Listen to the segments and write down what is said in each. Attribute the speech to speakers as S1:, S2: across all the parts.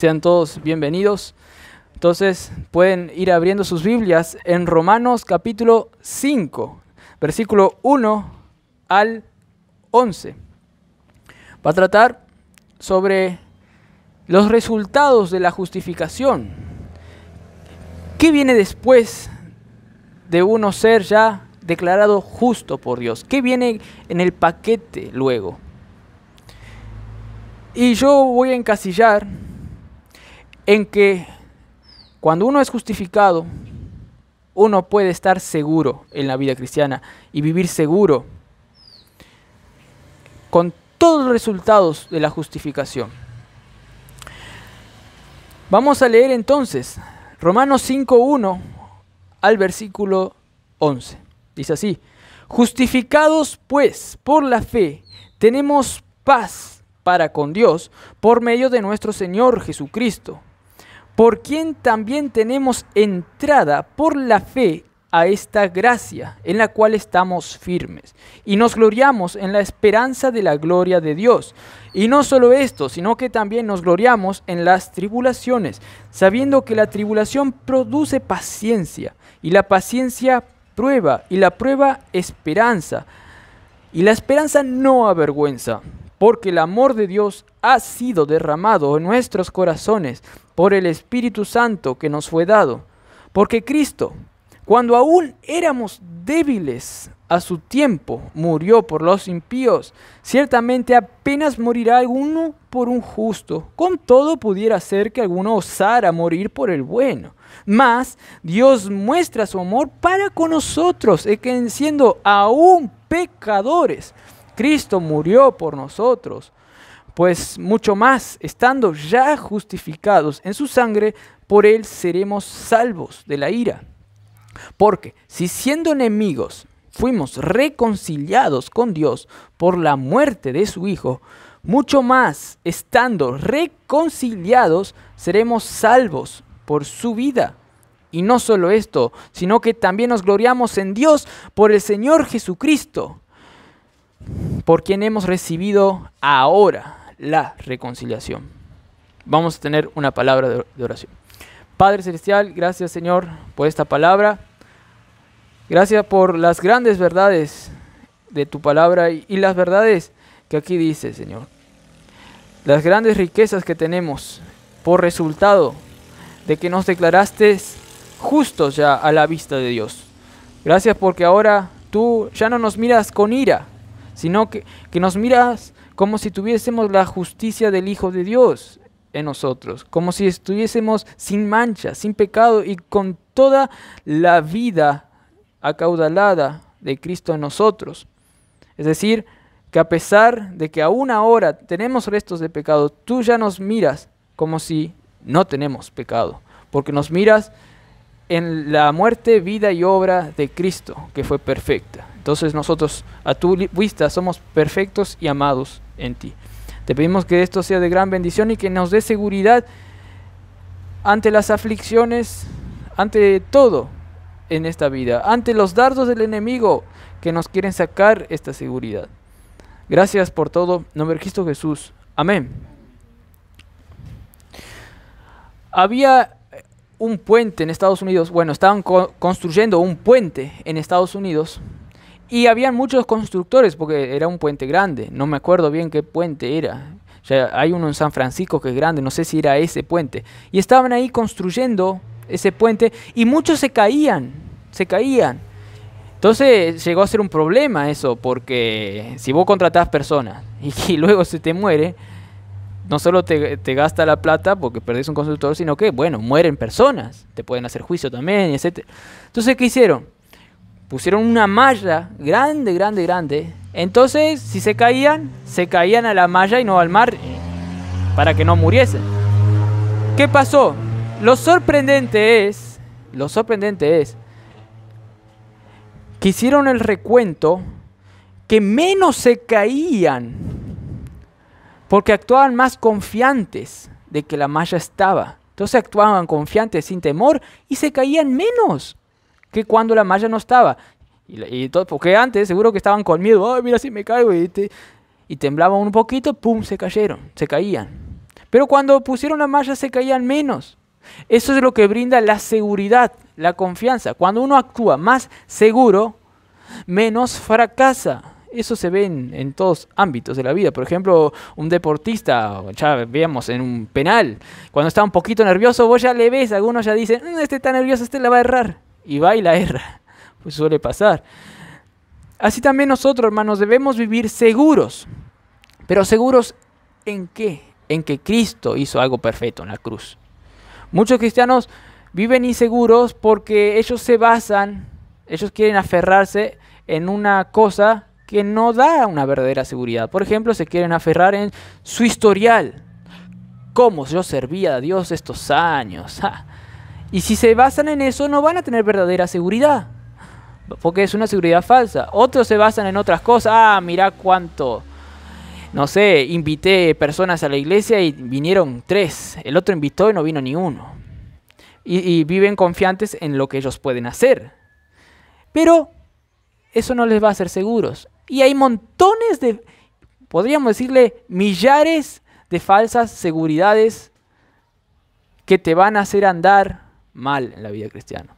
S1: Sean todos bienvenidos. Entonces pueden ir abriendo sus Biblias en Romanos capítulo 5, versículo 1 al 11. Va a tratar sobre los resultados de la justificación. ¿Qué viene después de uno ser ya declarado justo por Dios? ¿Qué viene en el paquete luego? Y yo voy a encasillar en que cuando uno es justificado, uno puede estar seguro en la vida cristiana y vivir seguro con todos los resultados de la justificación. Vamos a leer entonces Romanos 5:1 al versículo 11. Dice así: justificados pues por la fe, tenemos paz para con Dios por medio de nuestro Señor Jesucristo, por quien también tenemos entrada por la fe a esta gracia en la cual estamos firmes y nos gloriamos en la esperanza de la gloria de Dios. Y no solo esto, sino que también nos gloriamos en las tribulaciones, sabiendo que la tribulación produce paciencia, y la paciencia prueba, y la prueba esperanza, y la esperanza no avergüenza, porque el amor de Dios ha sido derramado en nuestros corazones por el Espíritu Santo que nos fue dado. Porque Cristo, cuando aún éramos débiles a su tiempo, murió por los impíos. Ciertamente apenas morirá alguno por un justo. Con todo pudiera ser que alguno osara morir por el bueno. Mas Dios muestra su amor para con nosotros, que siendo aún pecadores, Cristo murió por nosotros. Pues mucho más, estando ya justificados en su sangre, por él seremos salvos de la ira. Porque si siendo enemigos fuimos reconciliados con Dios por la muerte de su Hijo, mucho más, estando reconciliados, seremos salvos por su vida. Y no solo esto, sino que también nos gloriamos en Dios por el Señor Jesucristo, por quien hemos recibido ahora la reconciliación. Vamos a tener una palabra de oración. Padre Celestial, gracias Señor por esta palabra. Gracias por las grandes verdades de tu palabra y las verdades que aquí dice, Señor. Las grandes riquezas que tenemos por resultado de que nos declaraste justos ya a la vista de Dios. Gracias porque ahora tú ya no nos miras con ira, sino que nos miras como si tuviésemos la justicia del Hijo de Dios en nosotros, como si estuviésemos sin mancha, sin pecado y con toda la vida acaudalada de Cristo en nosotros. Es decir, que a pesar de que aún ahora tenemos restos de pecado, tú ya nos miras como si no tenemos pecado, porque nos miras en la muerte, vida y obra de Cristo, que fue perfecta. Entonces nosotros a tu vista somos perfectos y amados en ti. Te pedimos que esto sea de gran bendición y que nos dé seguridad ante las aflicciones, ante todo en esta vida, ante los dardos del enemigo que nos quieren sacar esta seguridad. Gracias por todo, en nombre de Cristo Jesús. Amén. Había un puente en Estados Unidos, bueno, estaban construyendo un puente en Estados Unidos y habían muchos constructores porque era un puente grande, no me acuerdo bien qué puente era. Ya hay uno en San Francisco que es grande, no sé si era ese puente. Y estaban ahí construyendo ese puente y muchos se caían. Entonces llegó a ser un problema eso, porque si vos contratás personas y luego se te muere, no solo te gasta la plata porque perdés un constructor, sino que, bueno, mueren personas, te pueden hacer juicio también, etc. Entonces, ¿qué hicieron? Pusieron una malla grande. Entonces, si se caían a la malla y no al mar, para que no muriesen. ¿Qué pasó? Lo sorprendente es que hicieron el recuento que menos se caían porque actuaban más confiantes de que la malla estaba. Entonces actuaban confiantes, sin temor, y se caían menos que cuando la malla no estaba. Y todo, porque antes seguro que estaban con miedo. Ay, mira si me caigo. Y temblaban un poquito, pum, se caían. Pero cuando pusieron la malla se caían menos. Eso es lo que brinda la seguridad, la confianza. Cuando uno actúa más seguro, menos fracasa. Eso se ve en todos ámbitos de la vida. Por ejemplo, un deportista, ya veíamos en un penal, cuando está un poquito nervioso, vos ya le ves, algunos ya dicen, este está nervioso, este la va a errar. Y va y la erra. Pues suele pasar. Así también nosotros, hermanos, debemos vivir seguros. Pero seguros ¿en qué? En que Cristo hizo algo perfecto en la cruz. Muchos cristianos viven inseguros porque ellos quieren aferrarse en una cosa que no da una verdadera seguridad. Por ejemplo, se quieren aferrar en su historial. ¿Cómo yo servía a Dios estos años? Y si se basan en eso, no van a tener verdadera seguridad, porque es una seguridad falsa. Otros se basan en otras cosas. Mirá cuánto, no sé, invité personas a la iglesia y vinieron 3. El otro invitó y no vino ni uno. Y viven confiantes en lo que ellos pueden hacer. Pero eso no les va a hacer seguros. Y hay montones de, podríamos decirle, millares de falsas seguridades que te van a hacer andar mal en la vida cristiana.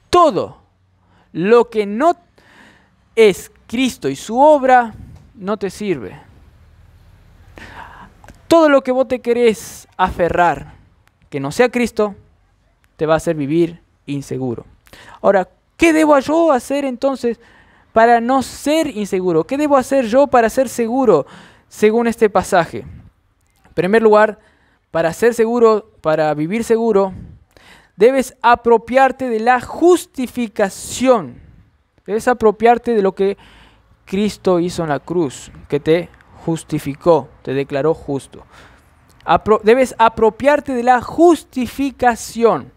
S1: Todo lo que no es Cristo y su obra no te sirve. Todo lo que vos te querés aferrar que no sea Cristo te va a hacer vivir inseguro. Ahora, ¿qué debo yo hacer entonces para no ser inseguro? ¿Qué debo hacer yo para ser seguro según este pasaje? En primer lugar, para ser seguro, para vivir seguro, debes apropiarte de la justificación. Debes apropiarte de lo que Cristo hizo en la cruz, que te justificó, te declaró justo. Debes apropiarte de la justificación.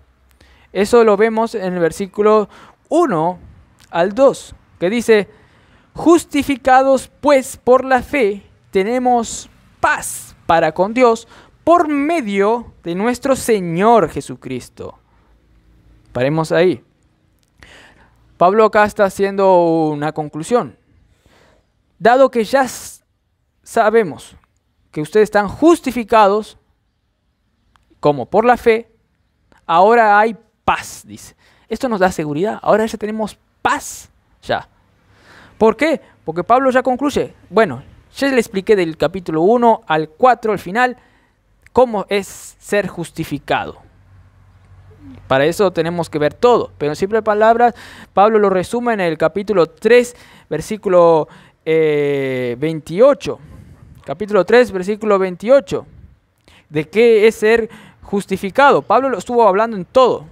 S1: Eso lo vemos en el versículo 1 al 2, que dice, justificados pues por la fe, tenemos paz para con Dios por medio de nuestro Señor Jesucristo. Paremos ahí. Pablo acá está haciendo una conclusión. Dado que ya sabemos que ustedes están justificados, como por la fe, ahora hay paz, dice. Esto nos da seguridad. Ahora ya tenemos paz, ya. ¿Por qué? Porque Pablo ya concluye. Bueno, ya le expliqué del capítulo 1 al 4, al final, cómo es ser justificado. Para eso tenemos que ver todo. Pero en simples palabras, Pablo lo resume en el capítulo 3, versículo 28. Capítulo 3, versículo 28. ¿De qué es ser justificado? Pablo lo estuvo hablando en todo.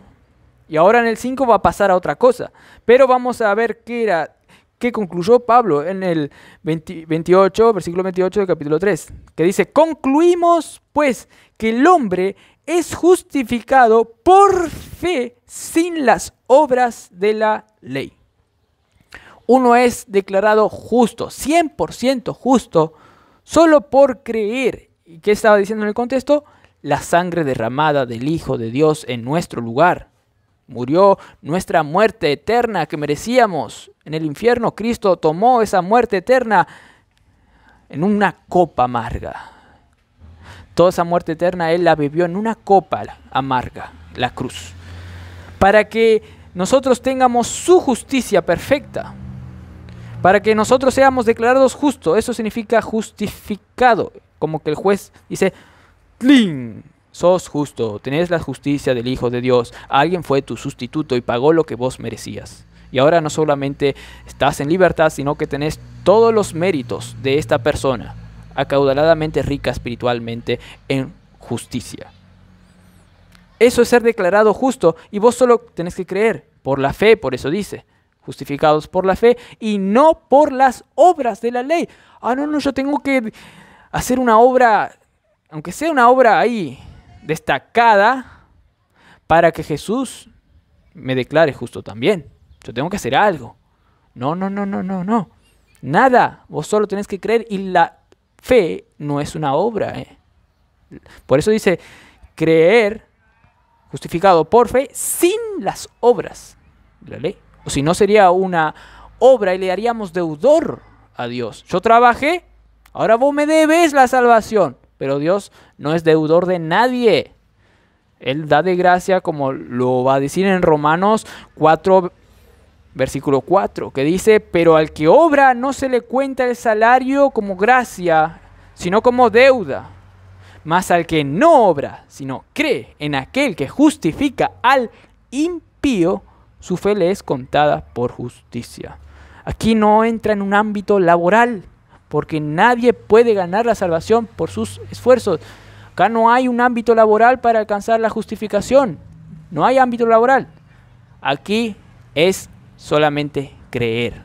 S1: Y ahora en el 5 va a pasar a otra cosa. Pero vamos a ver qué concluyó Pablo en el 28, versículo 28 del capítulo 3. Que dice, concluimos pues que el hombre es justificado por fe sin las obras de la ley. Uno es declarado justo, 100% justo, solo por creer. ¿Y qué estaba diciendo en el contexto? La sangre derramada del Hijo de Dios en nuestro lugar. Murió nuestra muerte eterna que merecíamos en el infierno. Cristo tomó esa muerte eterna en una copa amarga. Toda esa muerte eterna Él la bebió en una copa amarga, la cruz. Para que nosotros tengamos su justicia perfecta. Para que nosotros seamos declarados justos. Eso significa justificado. Como que el juez dice, ¡tling! Sos justo, tenés la justicia del Hijo de Dios. Alguien fue tu sustituto y pagó lo que vos merecías. Y ahora no solamente estás en libertad, sino que tenés todos los méritos de esta persona, acaudaladamente rica espiritualmente en justicia. Eso es ser declarado justo y vos solo tenés que creer por la fe, por eso dice, justificados por la fe y no por las obras de la ley. No, yo tengo que hacer una obra, aunque sea una obra ahí destacada, para que Jesús me declare justo también. Yo tengo que hacer algo. No. Nada. Vos solo tenés que creer y la fe no es una obra. Por eso dice, creer, justificado por fe, sin las obras de la ley. O si no sería una obra y le haríamos deudor a Dios. Yo trabajé, ahora vos me debes la salvación. pero Dios no es deudor de nadie. Él da de gracia, como lo va a decir en Romanos 4, versículo 4, que dice: pero al que obra no se le cuenta el salario como gracia, sino como deuda. Mas al que no obra, sino cree en aquel que justifica al impío, su fe le es contada por justicia. Aquí no entra en un ámbito laboral, porque nadie puede ganar la salvación por sus esfuerzos. Acá no hay un ámbito laboral para alcanzar la justificación. No hay ámbito laboral. Aquí es solamente creer.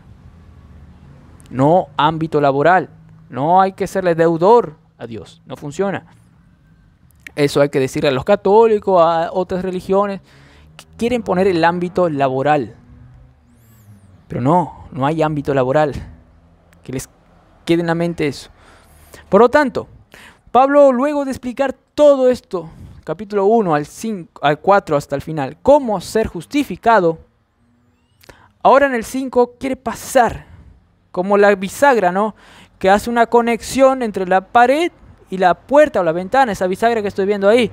S1: No ámbito laboral. No hay que serle deudor a Dios. No funciona. Eso hay que decirle a los católicos, a otras religiones que quieren poner el ámbito laboral. Pero no hay ámbito laboral. Que les quede en la mente eso. Por lo tanto, Pablo, luego de explicar todo esto, capítulo 1 al 4 hasta el final, cómo ser justificado, ahora en el 5 quiere pasar como la bisagra, ¿no?, que hace una conexión entre la pared y la puerta o la ventana, esa bisagra que estoy viendo ahí.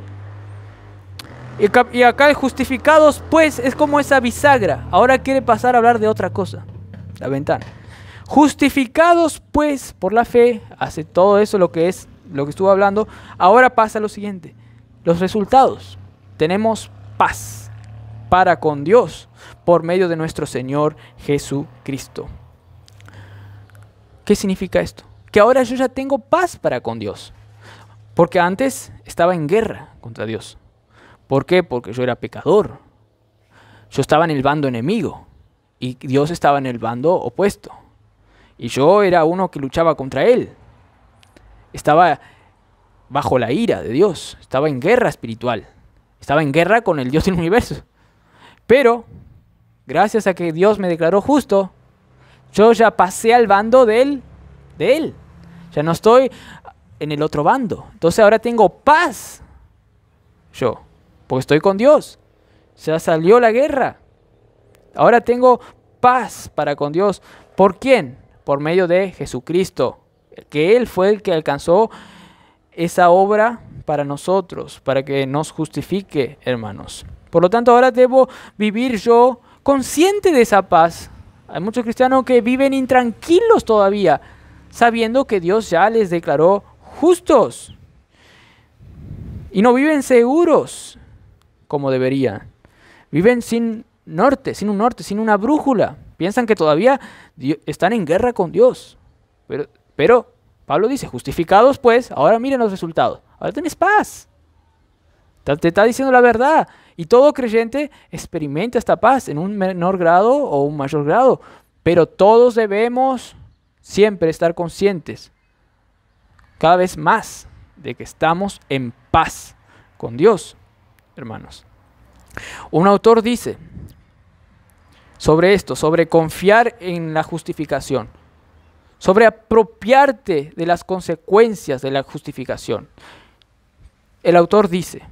S1: Y acá el justificados, pues, es como esa bisagra. Ahora quiere pasar a hablar de otra cosa, la ventana. Justificados, pues, por la fe, hace todo eso lo que estuvo hablando. Ahora pasa lo siguiente, los resultados. Tenemos paz para con Dios por medio de nuestro Señor Jesucristo. ¿Qué significa esto? Que ahora yo ya tengo paz para con Dios. Porque antes estaba en guerra contra Dios. ¿Por qué? Porque yo era pecador. Yo estaba en el bando enemigo y Dios estaba en el bando opuesto. Y yo era uno que luchaba contra Él. Estaba bajo la ira de Dios. Estaba en guerra espiritual. Estaba en guerra con el Dios del universo. Pero, gracias a que Dios me declaró justo, yo ya pasé al bando de Él. Ya no estoy en el otro bando. Entonces ahora tengo paz. Yo, porque estoy con Dios. Ya salió la guerra. Ahora tengo paz para con Dios. ¿Por quién? Por medio de Jesucristo. Que Él fue el que alcanzó esa obra para nosotros, para que nos justifique, hermanos. Por lo tanto, ahora debo vivir yo consciente de esa paz. Hay muchos cristianos que viven intranquilos todavía, sabiendo que Dios ya les declaró justos. Y no viven seguros como deberían. Viven sin norte, sin una brújula. Piensan que todavía están en guerra con Dios. Pero Pablo dice, justificados pues, ahora miren los resultados. Ahora tenés paz. Te está diciendo la verdad. Y todo creyente experimenta esta paz en un menor grado o un mayor grado. Pero todos debemos siempre estar conscientes, cada vez más, de que estamos en paz con Dios, hermanos. Un autor dice sobre esto, sobre confiar en la justificación, sobre apropiarte de las consecuencias de la justificación. El autor dice,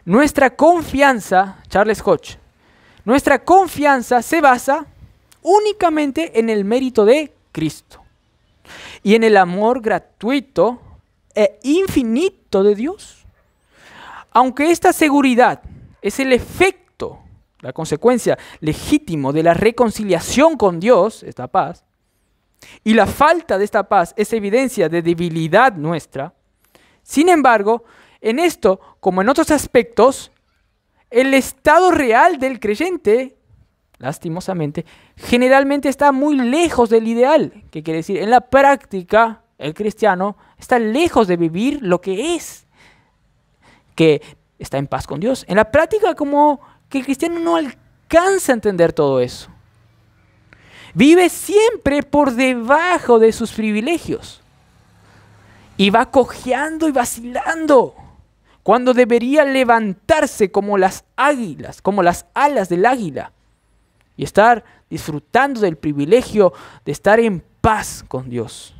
S1: nuestra confianza, Charles Hodge, nuestra confianza se basa únicamente en el mérito de Cristo y en el amor gratuito e infinito de Dios. Aunque esta seguridad es el efecto, la consecuencia legítimo de la reconciliación con Dios, esta paz, y la falta de esta paz es evidencia de debilidad nuestra, sin embargo, en esto, como en otros aspectos, el estado real del creyente, lastimosamente, generalmente está muy lejos del ideal. ¿Qué quiere decir? En la práctica, el cristiano está lejos de vivir lo que es, que está en paz con Dios. En la práctica, como que el cristiano no alcanza a entender todo eso. Vive siempre por debajo de sus privilegios. Y va cojeando y vacilando, cuando debería levantarse como las águilas, como las alas del águila, y estar disfrutando del privilegio de estar en paz con Dios.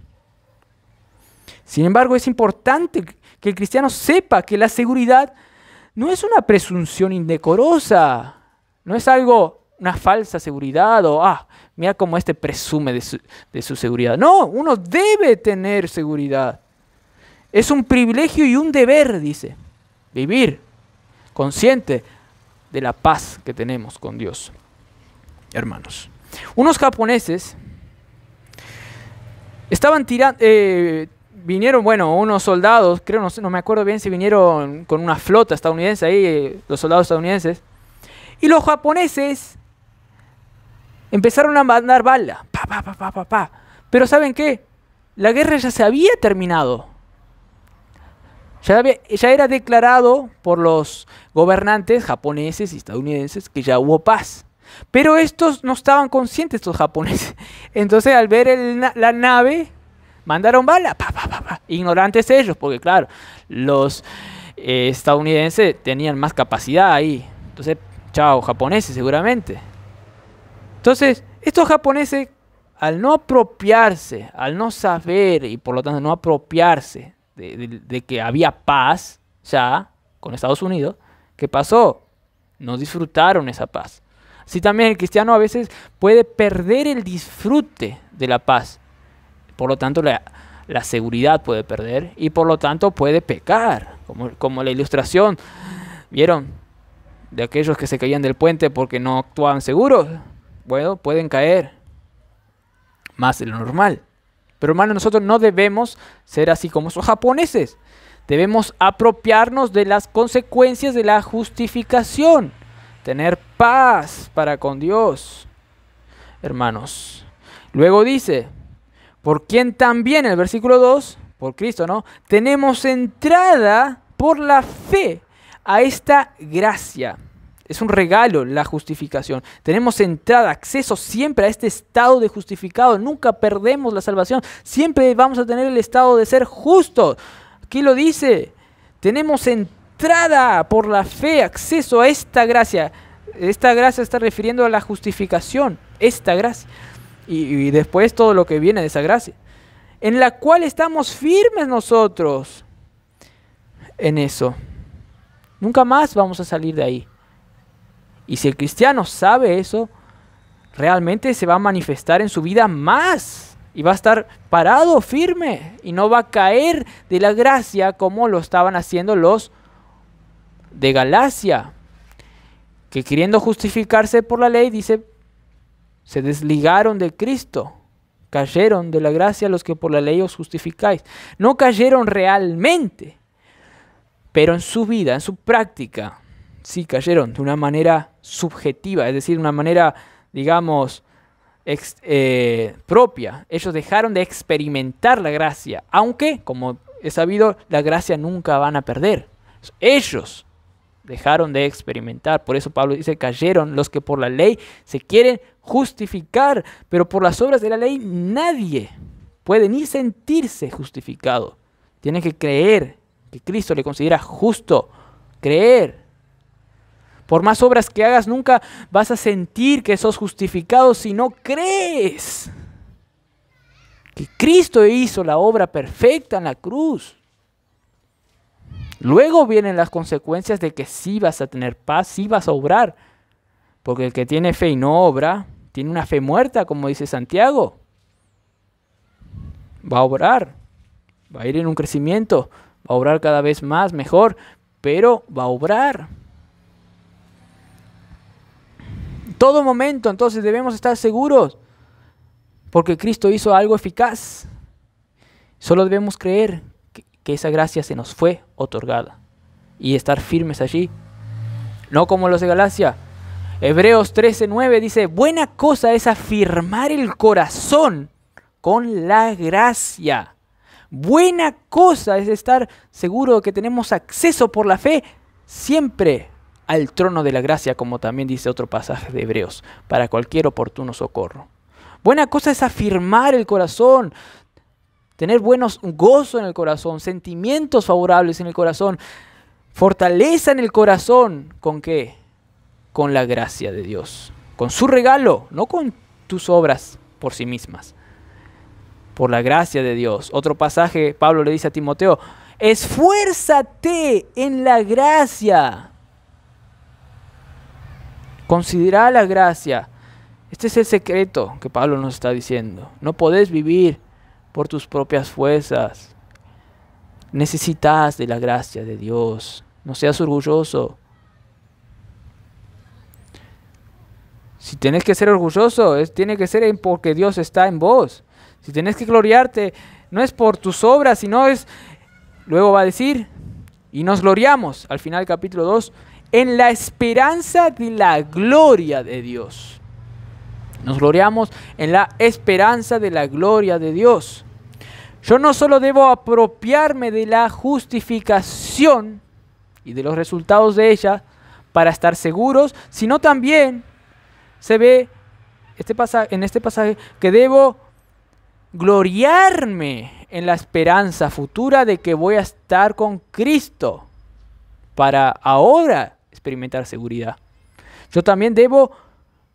S1: Sin embargo, es importante que el cristiano sepa que la seguridad no es una presunción indecorosa, no es una falsa seguridad o, mira cómo presume de su seguridad. No, uno debe tener seguridad. Es un privilegio y un deber, dice, vivir consciente de la paz que tenemos con Dios. Hermanos, unos japoneses estaban tirando, vinieron, unos soldados, creo, no me acuerdo bien si vinieron con una flota estadounidense ahí, los soldados estadounidenses, y los japoneses empezaron a mandar bala, pero ¿saben qué? La guerra ya se había terminado. Ya era declarado por los gobernantes japoneses y estadounidenses que ya hubo paz. Pero estos no estaban conscientes, estos japoneses. Entonces, al ver la nave, mandaron bala. Ignorantes ellos, porque claro, los estadounidenses tenían más capacidad ahí. Entonces, chao, japoneses seguramente. Entonces, estos japoneses, al no apropiarse, al no saber y por lo tanto no apropiarse de que había paz ya con Estados Unidos, ¿qué pasó? No disfrutaron esa paz. Así también el cristiano a veces puede perder el disfrute de la paz. Por lo tanto, la seguridad puede perder y por lo tanto puede pecar. Como la ilustración, ¿vieron? De aquellos que se caían del puente porque no actuaban seguros. Bueno, pueden caer más de lo normal. Pero hermanos, nosotros no debemos ser así como esos japoneses. Debemos apropiarnos de las consecuencias de la justificación. Tener paz para con Dios. Hermanos. Luego dice, por quien también, en el versículo 2, por Cristo, ¿no? Tenemos entrada por la fe a esta gracia. Es un regalo la justificación. Tenemos entrada, acceso siempre a este estado de justificado. Nunca perdemos la salvación. Siempre vamos a tener el estado de ser justos. Aquí lo dice. Tenemos entrada por la fe, acceso a esta gracia. Esta gracia está refiriendo a la justificación. Esta gracia. Y después todo lo que viene de esa gracia. En la cual estamos firmes nosotros. En eso. Nunca más vamos a salir de ahí. Y si el cristiano sabe eso, realmente se va a manifestar en su vida más. Y va a estar parado, firme. Y no va a caer de la gracia como lo estaban haciendo los de Galacia. Que queriendo justificarse por la ley, dice, se desligaron de Cristo. Cayeron de la gracia los que por la ley os justificáis. No cayeron realmente. Pero en su vida, en su práctica, sí cayeron de una manera subjetiva, es decir, de una manera, digamos, propia. Ellos dejaron de experimentar la gracia, aunque, como es sabido, la gracia nunca van a perder. Ellos dejaron de experimentar. Por eso Pablo dice, cayeron los que por la ley se quieren justificar, pero por las obras de la ley nadie puede ni sentirse justificado. Tiene que creer que Cristo le considera justo, creer. Por más obras que hagas, nunca vas a sentir que sos justificado si no crees que Cristo hizo la obra perfecta en la cruz. Luego vienen las consecuencias de que sí vas a tener paz, sí vas a obrar. Porque el que tiene fe y no obra, tiene una fe muerta, como dice Santiago. Va a obrar, va a ir en un crecimiento, va a obrar cada vez más, mejor, pero va a obrar. Todo momento, entonces debemos estar seguros, porque Cristo hizo algo eficaz. Solo debemos creer que esa gracia se nos fue otorgada y estar firmes allí, no como los de Galacia. Hebreos 13:9 dice, buena cosa es afirmar el corazón con la gracia. Buena cosa es estar seguro de que tenemos acceso por la fe siempre al trono de la gracia, como también dice otro pasaje de Hebreos, para cualquier oportuno socorro. Buena cosa es afirmar el corazón, tener gozo en el corazón, sentimientos favorables en el corazón, fortaleza en el corazón. ¿Con qué? Con la gracia de Dios, con su regalo, no con tus obras por sí mismas, por la gracia de Dios. Otro pasaje, Pablo le dice a Timoteo, esfuérzate en la gracia. Considera la gracia. Este es el secreto que Pablo nos está diciendo. No podés vivir por tus propias fuerzas. Necesitas de la gracia de Dios. No seas orgulloso. Si tienes que ser orgulloso, tiene que ser porque Dios está en vos. Si tienes que gloriarte, no es por tus obras, sino es, luego va a decir, y nos gloriamos, al final del capítulo 2, en la esperanza de la gloria de Dios. Nos gloriamos en la esperanza de la gloria de Dios. Yo no solo debo apropiarme de la justificación y de los resultados de ella para estar seguros, sino también se ve en este pasaje que debo gloriarme en la esperanza futura de que voy a estar con Cristo para ahora experimentar seguridad. Yo también debo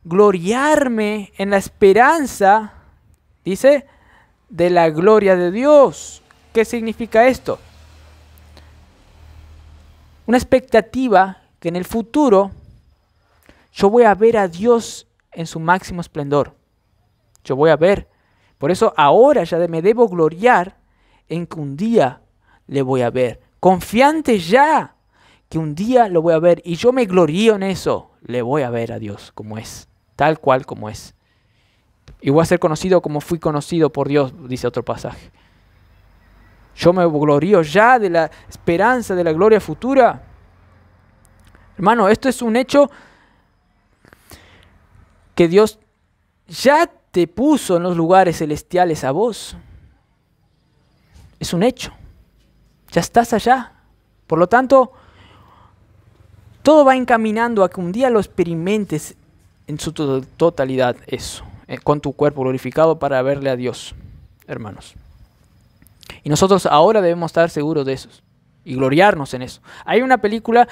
S1: gloriarme en la esperanza, dice, de la gloria de Dios. ¿Qué significa esto? Una expectativa que en el futuro yo voy a ver a Dios en su máximo esplendor. Yo voy a ver. Por eso ahora ya me debo gloriar en que un día le voy a ver. Confiante ya que un día lo voy a ver. Y yo me glorío en eso. Le voy a ver a Dios como es. Tal cual como es. Y voy a ser conocido como fui conocido por Dios, dice otro pasaje. Yo me glorío ya de la esperanza de la gloria futura. Hermano, esto es un hecho que Dios ya te puso en los lugares celestiales a vos. Es un hecho. Ya estás allá. Por lo tanto, todo va encaminando a que un día lo experimentes en su totalidad eso, con tu cuerpo glorificado para verle a Dios, hermanos. Y nosotros ahora debemos estar seguros de eso y gloriarnos en eso. Hay una película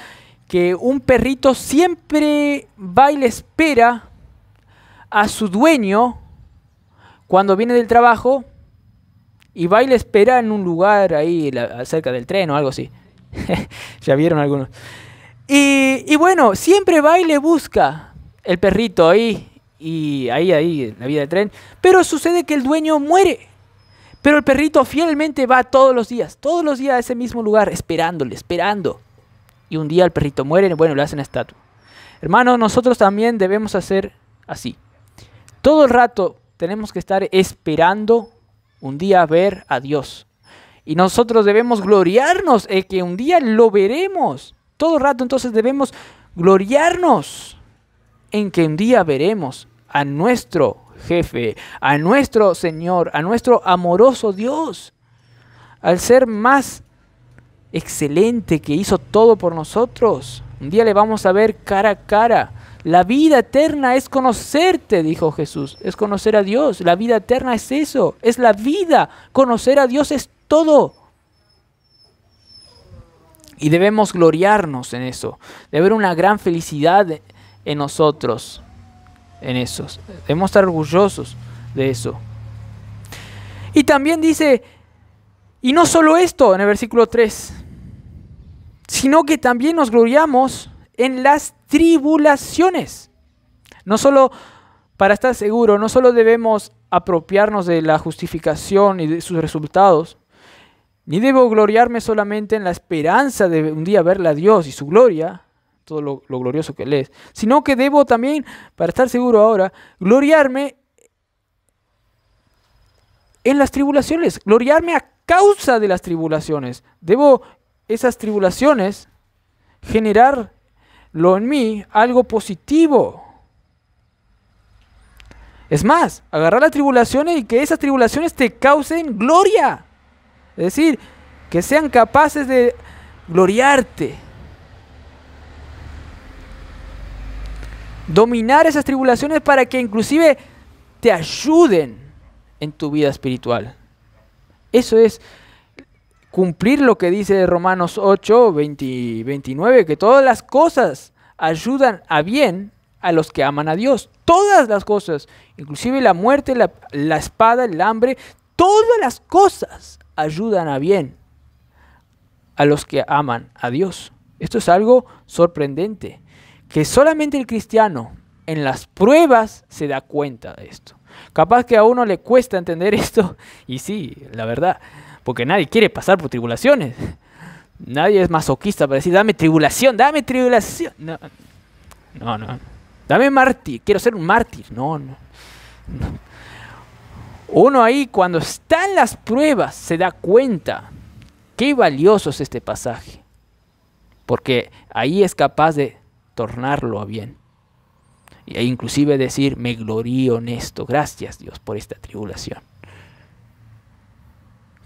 S1: que un perrito siempre va y le espera a su dueño cuando viene del trabajo y va y le espera en un lugar ahí cerca del tren o algo así. Ya vieron algunos. Y bueno, siempre va y le busca el perrito ahí en la vía del tren. Pero sucede que el dueño muere. Pero el perrito fielmente va todos los días a ese mismo lugar, esperando. Y un día el perrito muere, bueno, le hacen estatua. Hermanos, nosotros también debemos hacer así. Todo el rato tenemos que estar esperando un día ver a Dios. Y nosotros debemos gloriarnos en que un día lo veremos. Todo el rato entonces debemos gloriarnos en que un día veremos a nuestro jefe, a nuestro Señor, a nuestro amoroso Dios. Al ser más excelente que hizo todo por nosotros. Un día le vamos a ver cara a cara. La vida eterna es conocerte, dijo Jesús, es conocer a Dios. La vida eterna es eso, es la vida. Conocer a Dios es todo. Y debemos gloriarnos en eso. Debe haber una gran felicidad en nosotros, en eso. Debemos estar orgullosos de eso. Y también dice, y no solo esto en el versículo 3, sino que también nos gloriamos en las tribulaciones. No solo, para estar seguro, no solo debemos apropiarnos de la justificación y de sus resultados, ni debo gloriarme solamente en la esperanza de un día verle a Dios y su gloria, todo lo glorioso que Él es, sino que debo también, para estar seguro ahora, gloriarme en las tribulaciones, gloriarme a causa de las tribulaciones. Debo esas tribulaciones generarlo en mí algo positivo. Es más, agarrar las tribulaciones y que esas tribulaciones te causen gloria. Es decir, que sean capaces de gloriarte. Dominar esas tribulaciones para que inclusive te ayuden en tu vida espiritual. Eso es cumplir lo que dice Romanos 8, 29, que todas las cosas ayudan a bien a los que aman a Dios. Todas las cosas, inclusive la muerte, la espada, el hambre, todas las cosas ayudan a bien a los que aman a Dios. Esto es algo sorprendente, que solamente el cristiano en las pruebas se da cuenta de esto. Capaz que a uno le cuesta entender esto, y sí, la verdad, porque nadie quiere pasar por tribulaciones. Nadie es masoquista para decir, dame tribulación, dame tribulación. No, no, no. Dame mártir, quiero ser un mártir. No, no, no. Uno ahí cuando está en las pruebas se da cuenta qué valioso es este pasaje. Porque ahí es capaz de tornarlo a bien. E inclusive decir, me glorío en esto. Gracias Dios por esta tribulación.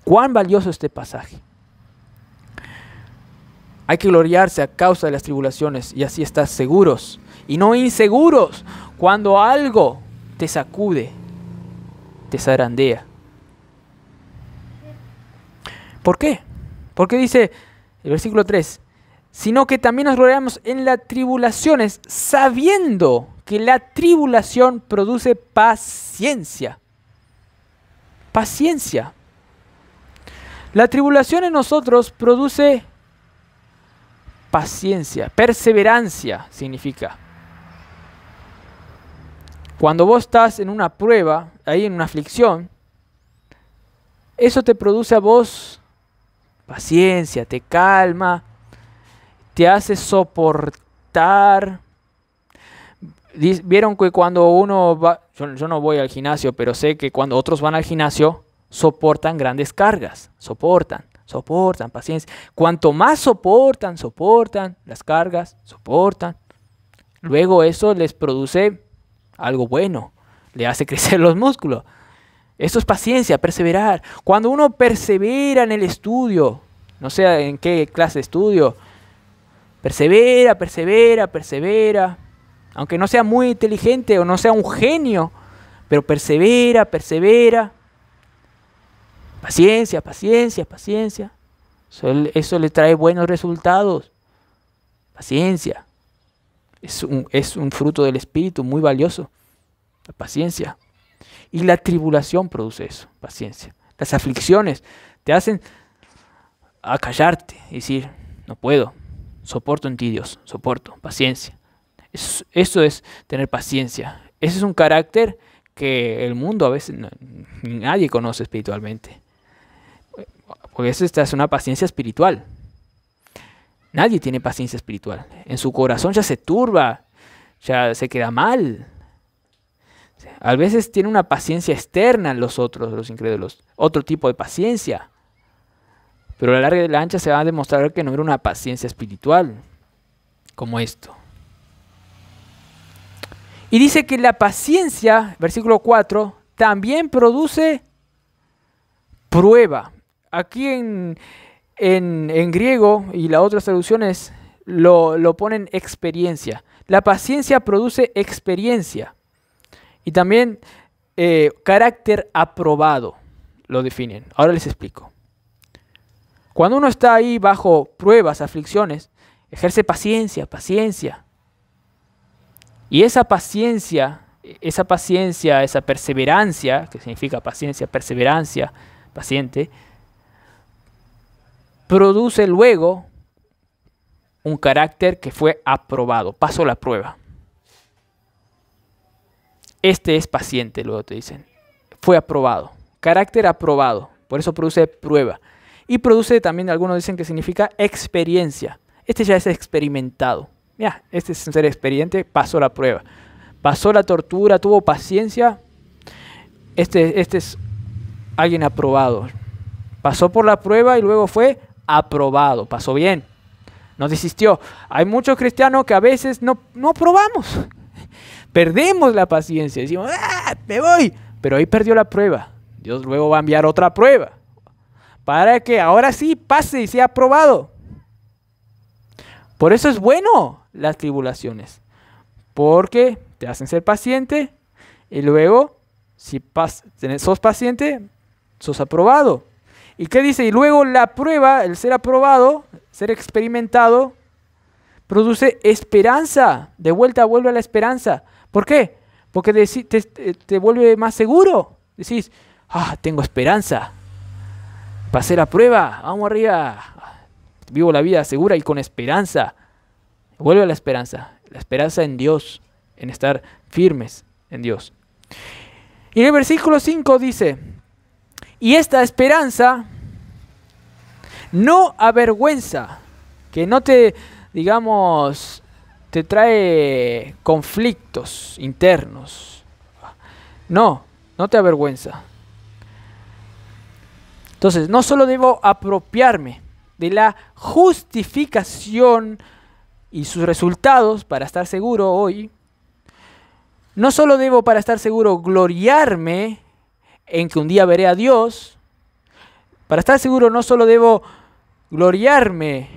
S1: ¿Cuán valioso este pasaje? Hay que gloriarse a causa de las tribulaciones y así estar seguros y no inseguros cuando algo te sacude, te zarandea. ¿Por qué? Porque dice el versículo 3, sino que también nos gloriamos en las tribulaciones, sabiendo que la tribulación produce paciencia. Paciencia. La tribulación en nosotros produce paciencia, perseverancia significa. Cuando vos estás en una prueba, ahí en una aflicción, eso te produce a vos paciencia, te calma, te hace soportar. Vieron que cuando uno va, yo no voy al gimnasio, pero sé que cuando otros van al gimnasio, soportan grandes cargas, soportan, paciencia. Cuanto más soportan las cargas, luego eso les produce algo bueno, le hace crecer los músculos. Eso es paciencia, perseverar. Cuando uno persevera en el estudio, no sé en qué clase de estudio, persevera, aunque no sea muy inteligente o no sea un genio, pero persevera. Paciencia. Eso le trae buenos resultados. Paciencia. Es un fruto del Espíritu muy valioso. La paciencia. Y la tribulación produce eso, paciencia. Las aflicciones te hacen acallarte y decir, no puedo, soporto en ti Dios, paciencia. Eso es tener paciencia. Ese es un carácter que el mundo a veces nadie conoce espiritualmente. Porque esta es una paciencia espiritual. Nadie tiene paciencia espiritual. En su corazón ya se turba, ya se queda mal. A veces tiene una paciencia externa en los incrédulos, otro tipo de paciencia. Pero a la larga y la ancha se va a demostrar que no era una paciencia espiritual, como esto. Y dice que la paciencia, versículo 4, también produce prueba. Aquí en griego y las otras traducciones lo ponen experiencia. La paciencia produce experiencia. Y también carácter aprobado lo definen. Ahora les explico. Cuando uno está ahí bajo pruebas, aflicciones, ejerce paciencia. Y esa paciencia, esa perseverancia, que significa paciencia, perseverancia, paciente, produce luego un carácter que fue aprobado, pasó la prueba. Este es paciente, luego te dicen. Fue aprobado. Carácter aprobado. Por eso produce prueba. Y produce también, algunos dicen que significa experiencia. Este ya es experimentado. Mira, este es un ser experiente, pasó la prueba. Pasó la tortura, tuvo paciencia. Este es alguien aprobado. Pasó por la prueba y luego fue aprobado. Pasó bien. No desistió. Hay muchos cristianos que a veces no aprobamos. Perdemos la paciencia, decimos, me voy, pero ahí perdió la prueba. Dios luego va a enviar otra prueba para que ahora sí pase y sea aprobado. Por eso es bueno las tribulaciones, porque te hacen ser paciente y luego, si sos paciente, sos aprobado. ¿Y qué dice? Y luego la prueba, el ser aprobado, ser experimentado, produce esperanza. De vuelta vuelve a la esperanza. ¿Por qué? Porque te vuelve más seguro. Decís, tengo esperanza. Pasé la prueba, vamos arriba. Vivo la vida segura y con esperanza. Vuelve a la esperanza en Dios, en estar firmes en Dios. Y en el versículo 5 dice, y esta esperanza no avergüenza, que no te, digamos, te trae conflictos internos. No, no te avergüenza. Entonces, no solo debo apropiarme de la justificación y sus resultados para estar seguro hoy, no solo debo para estar seguro gloriarme en que un día veré a Dios, para estar seguro no solo debo gloriarme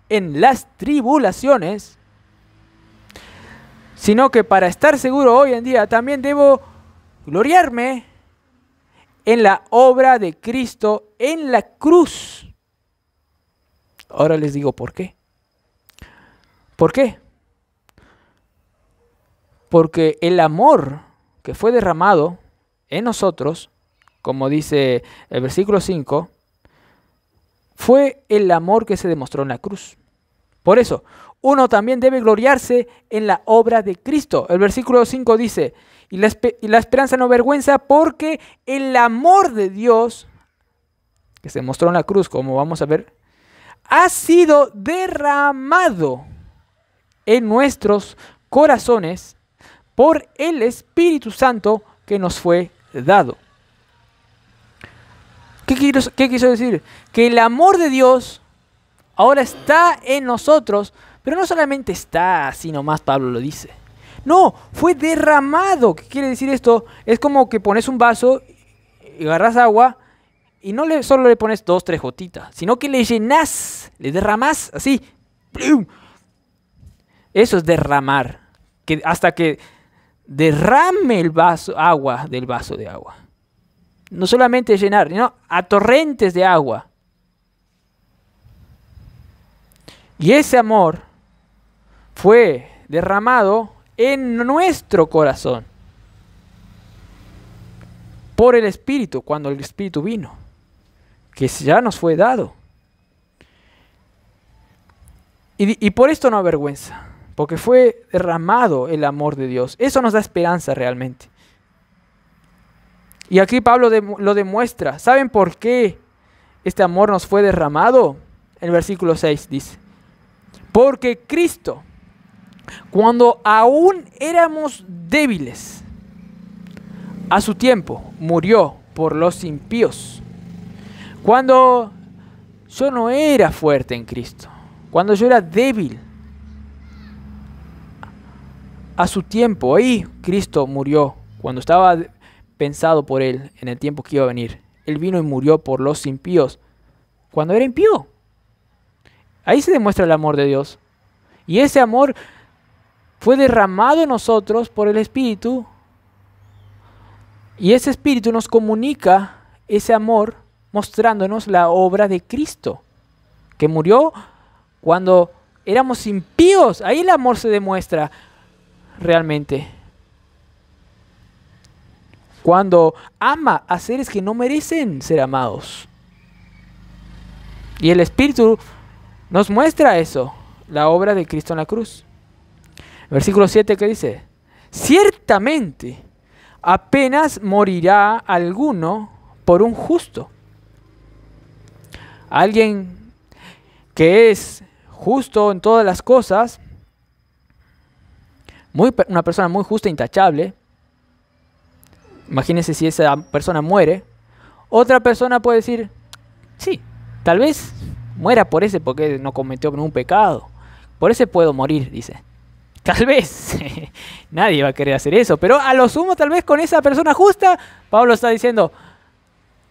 S1: en las tribulaciones, sino que para estar seguro hoy en día también debo gloriarme en la obra de Cristo en la cruz. Ahora les digo por qué. ¿Por qué? Porque el amor que fue derramado en nosotros, como dice el versículo 5, fue el amor que se demostró en la cruz. Por eso, uno también debe gloriarse en la obra de Cristo. El versículo 5 dice, y la esperanza no avergüenza porque el amor de Dios, que se mostró en la cruz, como vamos a ver, ha sido derramado en nuestros corazones por el Espíritu Santo que nos fue dado. ¿Qué quiso decir? Que el amor de Dios ahora está en nosotros, pero no solamente está así nomás, Pablo lo dice. No, fue derramado. ¿Qué quiere decir esto? Es como que pones un vaso y agarras agua y no solo le pones 2, 3 gotitas, sino que le llenas, le derramas así. Eso es derramar, que hasta que derrame el vaso, agua del vaso de agua. No solamente llenar, sino a torrentes de agua. Y ese amor fue derramado en nuestro corazón por el Espíritu, cuando el Espíritu vino, que ya nos fue dado. Y por esto no avergüenza, porque fue derramado el amor de Dios. Eso nos da esperanza realmente. Y aquí Pablo lo demuestra. ¿Saben por qué este amor nos fue derramado? El versículo 6 dice, porque Cristo, cuando aún éramos débiles, a su tiempo murió por los impíos. Cuando yo no era fuerte en Cristo, cuando yo era débil, a su tiempo, ahí Cristo murió, cuando estaba pensado por Él en el tiempo que iba a venir. Él vino y murió por los impíos, cuando era impío. Ahí se demuestra el amor de Dios. Y ese amor fue derramado en nosotros por el Espíritu. Y ese Espíritu nos comunica ese amor mostrándonos la obra de Cristo, que murió cuando éramos impíos. Ahí el amor se demuestra realmente. Cuando ama a seres que no merecen ser amados. Y el Espíritu nos muestra eso, la obra de Cristo en la cruz. Versículo 7 que dice, ciertamente apenas morirá alguno por un justo. Alguien que es justo en todas las cosas, una persona muy justa e intachable. Imagínense si esa persona muere. Otra persona puede decir, sí, tal vez muera por ese porque no cometió ningún pecado. Por ese puedo morir, dice. Tal vez. Nadie va a querer hacer eso. Pero a lo sumo, tal vez con esa persona justa, Pablo está diciendo,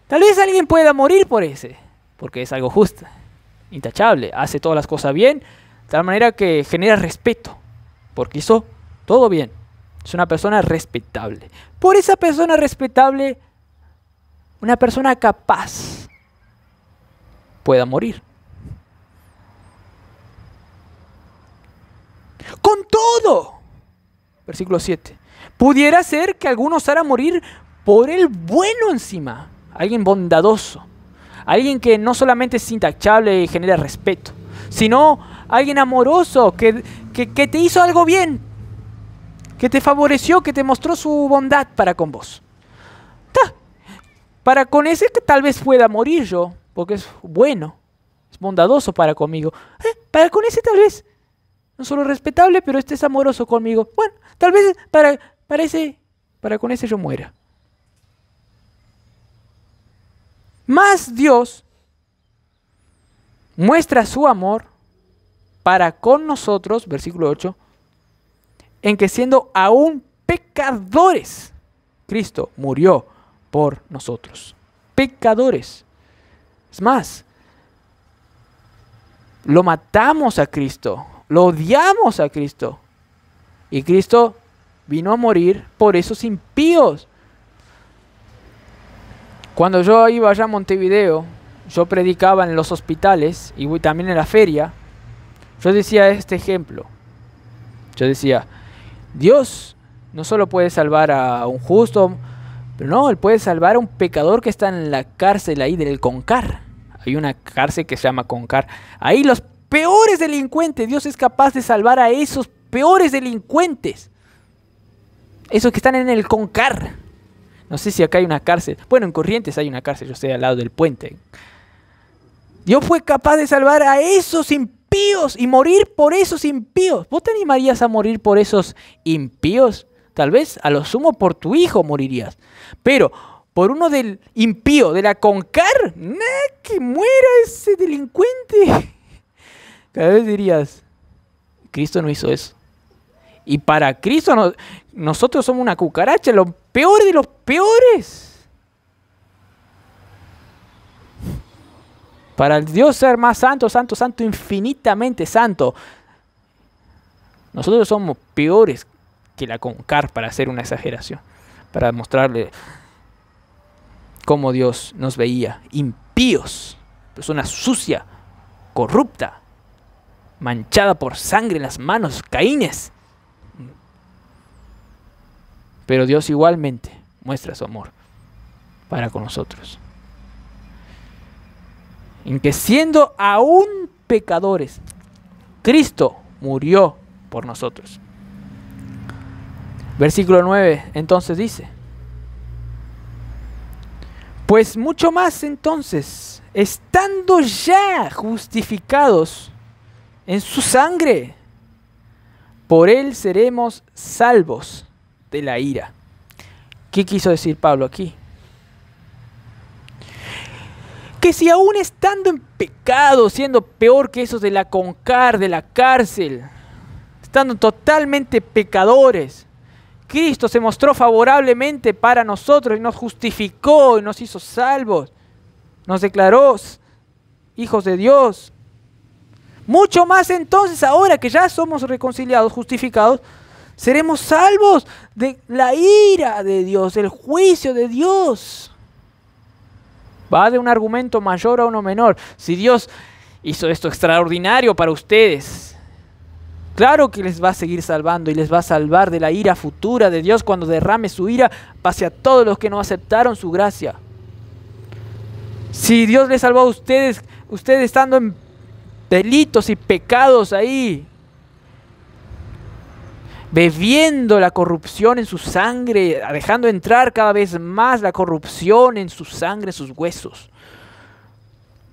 S1: tal vez alguien pueda morir por ese. Porque es algo justo, intachable. Hace todas las cosas bien, de tal manera que genera respeto. Porque hizo todo bien. Es una persona respetable. Por esa persona respetable, una persona capaz pueda morir. Con todo, versículo 7, pudiera ser que alguno osara morir por el bueno encima. Alguien bondadoso. Alguien que no solamente es intachable y genera respeto, sino alguien amoroso que te hizo algo bien, que te favoreció, que te mostró su bondad para con vos. Para con ese que tal vez pueda morir yo, porque es bueno, es es bondadoso para conmigo. Para con ese tal vez, no solo respetable, pero este es amoroso conmigo. Bueno, tal vez para con ese yo muera. Más Dios muestra su amor para con nosotros, versículo 8, en que siendo aún pecadores, Cristo murió por nosotros. Pecadores. Es más, lo matamos a Cristo, lo odiamos a Cristo. Y Cristo vino a morir por esos impíos. Cuando yo iba allá a Montevideo, yo predicaba en los hospitales y también en la feria. Yo decía este ejemplo. Yo decía, Dios no solo puede salvar a un justo, pero no, Él puede salvar a un pecador que está en la cárcel ahí del Concar. Hay una cárcel que se llama Concar. Ahí los peores delincuentes, Dios es capaz de salvar a esos peores delincuentes. Esos que están en el Concar. No sé si acá hay una cárcel. Bueno, en Corrientes hay una cárcel, yo estoy al lado del puente. Dios fue capaz de salvar a esos impíos y morir por esos impíos. ¿Vos te animarías a morir por esos impíos? Tal vez a lo sumo por tu hijo morirías. Pero por uno del impío, de la Concar, que muera ese delincuente. Cada vez dirías, Cristo no hizo eso. Y para Cristo nosotros somos una cucaracha, lo peor de los peores. Para el Dios ser más santo, santo, santo, infinitamente santo, nosotros somos peores que la Concar, para hacer una exageración, para mostrarle cómo Dios nos veía, impíos, persona sucia, corrupta, manchada por sangre en las manos, Caínes. Pero Dios igualmente muestra su amor para con nosotros. En que siendo aún pecadores, Cristo murió por nosotros. Versículo 9, entonces dice, pues mucho más entonces, estando ya justificados en su sangre, por él seremos salvos de la ira. ¿Qué quiso decir Pablo aquí? Que si aún estando en pecado, siendo peor que esos de la Concar, de la cárcel, estando totalmente pecadores, Cristo se mostró favorablemente para nosotros y nos justificó y nos hizo salvos, nos declaró hijos de Dios. Mucho más entonces, ahora que ya somos reconciliados, justificados, seremos salvos de la ira de Dios, el juicio de Dios. Va de un argumento mayor a uno menor. Si Dios hizo esto extraordinario para ustedes, claro que les va a seguir salvando y les va a salvar de la ira futura de Dios cuando derrame su ira hacia todos los que no aceptaron su gracia. Si Dios les salvó a ustedes estando en delitos y pecados ahí, bebiendo la corrupción en su sangre, dejando entrar cada vez más la corrupción en su sangre, en sus huesos.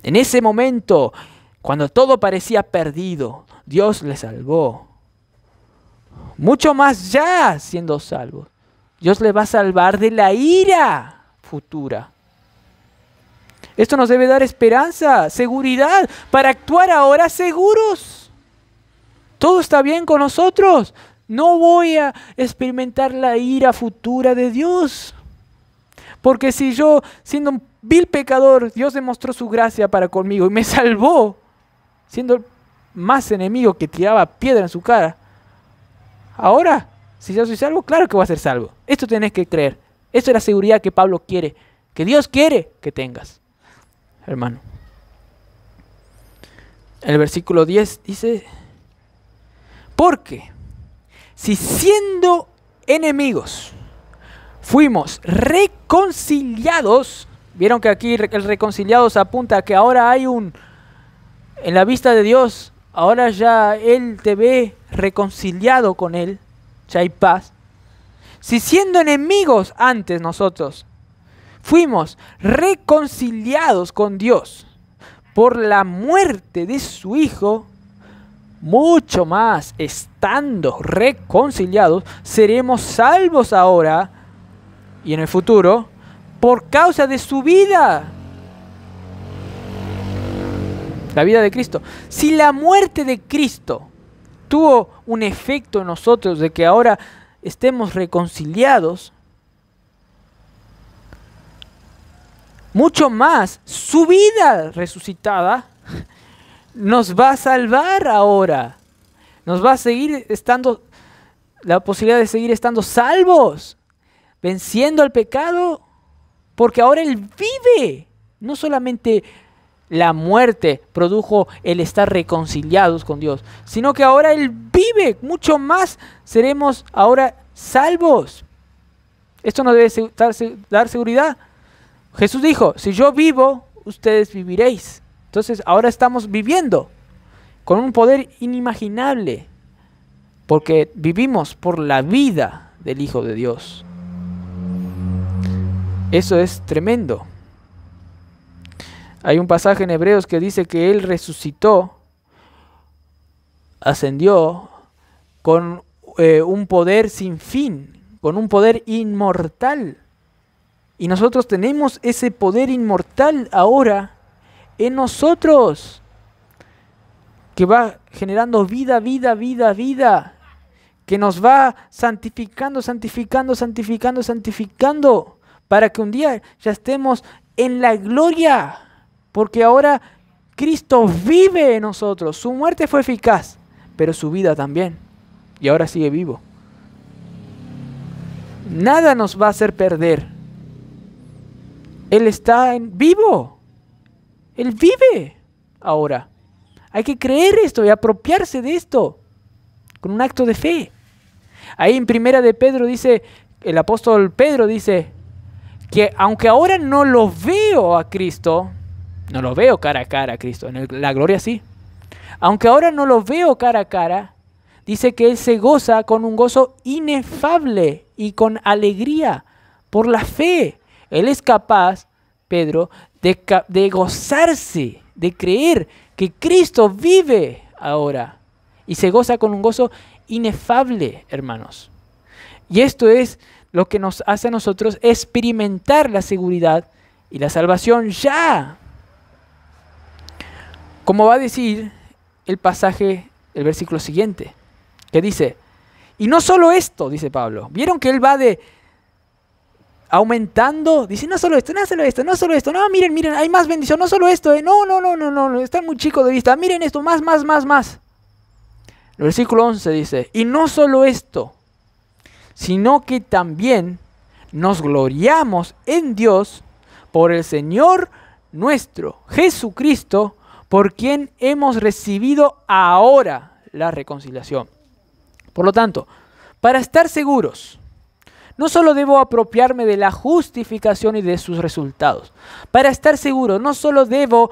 S1: En ese momento, cuando todo parecía perdido, Dios les salvó. Mucho más ya siendo salvos, Dios les va a salvar de la ira futura. Esto nos debe dar esperanza, seguridad, para actuar ahora seguros. Todo está bien con nosotros. No voy a experimentar la ira futura de Dios. Porque si yo, siendo un vil pecador, Dios demostró su gracia para conmigo y me salvó, siendo más enemigo que tiraba piedra en su cara. Ahora, si yo soy salvo, claro que voy a ser salvo. Esto tenés que creer. Esto es la seguridad que Pablo quiere, que Dios quiere que tengas, hermano. El versículo 10 dice, porque si siendo enemigos fuimos reconciliados, vieron que aquí el reconciliados apunta a que ahora hay en la vista de Dios, ahora ya Él te ve reconciliado con Él, ya hay paz. Si siendo enemigos antes nosotros fuimos reconciliados con Dios por la muerte de su Hijo, mucho más, estando reconciliados, seremos salvos ahora y en el futuro por causa de su vida. La vida de Cristo. Si la muerte de Cristo tuvo un efecto en nosotros de que ahora estemos reconciliados, mucho más su vida resucitada nos va a salvar ahora. Nos va a seguir estando la posibilidad de seguir estando salvos, venciendo al pecado, porque ahora Él vive. No solamente la muerte produjo el estar reconciliados con Dios, sino que ahora Él vive. Mucho más seremos ahora salvos. Esto nos debe dar seguridad. Jesús dijo, si yo vivo, ustedes viviréis. Entonces ahora estamos viviendo con un poder inimaginable, porque vivimos por la vida del Hijo de Dios. Eso es tremendo. Hay un pasaje en Hebreos que dice que Él resucitó, ascendió con un poder sin fin, con un poder inmortal. Y nosotros tenemos ese poder inmortal ahora en nosotros, que va generando vida, vida, vida, vida, que nos va santificando, santificando, santificando, santificando, para que un día ya estemos en la gloria, porque ahora Cristo vive en nosotros. Su muerte fue eficaz, pero su vida también, y ahora sigue vivo. Nada nos va a hacer perder. Él está vivo. Él vive ahora. Hay que creer esto y apropiarse de esto con un acto de fe. Ahí en Primera de Pedro dice, el apóstol Pedro dice que aunque ahora no lo veo a Cristo, no lo veo cara a cara a Cristo, en la gloria sí. Aunque ahora no lo veo cara a cara, dice que Él se goza con un gozo inefable y con alegría por la fe. Él es capaz, Pedro, de gozarse, de creer que Cristo vive ahora. Y se goza con un gozo inefable, hermanos. Y esto es lo que nos hace a nosotros experimentar la seguridad y la salvación ya. Como va a decir el pasaje, el versículo siguiente, que dice, y no solo esto, dice Pablo. ¿Vieron que él va de aumentando? Dice, no solo esto, no solo esto, no solo esto. No, miren, miren, hay más bendición, no solo esto. No, están muy chicos de vista. Miren esto, más. El versículo 11 dice, y no solo esto, sino que también nos gloriamos en Dios por el Señor nuestro Jesucristo, por quien hemos recibido ahora la reconciliación. Por lo tanto, para estar seguros, no solo debo apropiarme de la justificación y de sus resultados. Para estar seguro, no solo debo